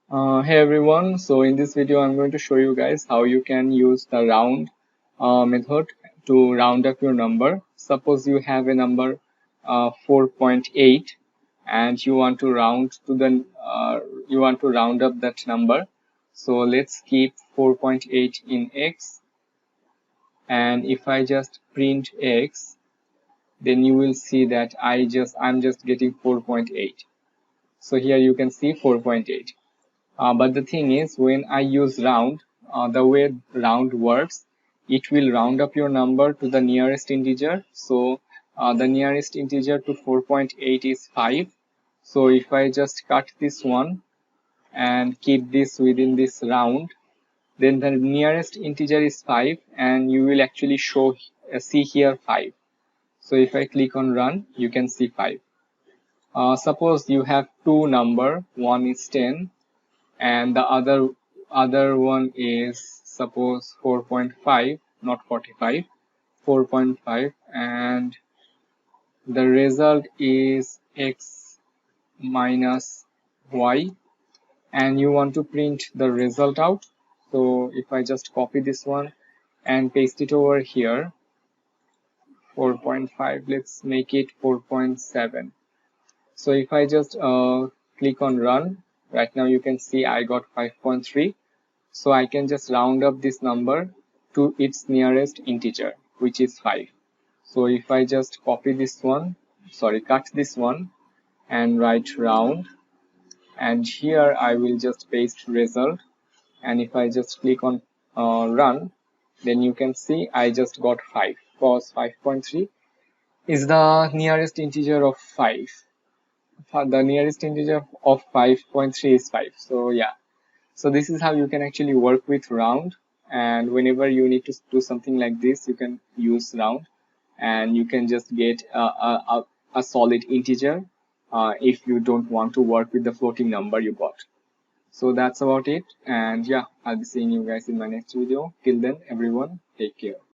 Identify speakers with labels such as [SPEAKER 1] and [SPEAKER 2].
[SPEAKER 1] Hey everyone, so in this video I'm going to show you guys how you can use the round method to round up your number. Suppose you have a number 4.8 and you want to round up that number. So let's keep 4.8 in x, and if I just print x, then you will see that I'm just getting 4.8. So here you can see 4.8. But the thing is, when I use round, the way round works, it will round up your number to the nearest integer. So the nearest integer to 4.8 is 5. So if I just cut this one and keep this within this round, then the nearest integer is 5, and you will actually see here 5. So if I click on run, you can see 5. Suppose you have two number, one is 10 and the other one is suppose 4.5, not 45, 4.5, and the result is x minus y, and you want to print the result out. So if I just copy this one and paste it over here, 4.5, let's make it 4.7. So if I just click on run, right now you can see I got 5.3. So I can just round up this number to its nearest integer, which is 5. So if I just copy this one, cut this one and write round, and here I will just paste result, and if I just click on run, then you can see I just got 5, because 5.3 is the nearest integer of 5. The nearest integer of 5.3 is 5. So yeah. So this is how you can actually work with round, and whenever you need to do something like this, you can use round, and you can just get a solid integer if you don't want to work with the floating number you got. So that's about it, and yeah, I'll be seeing you guys in my next video. Till then, everyone, take care.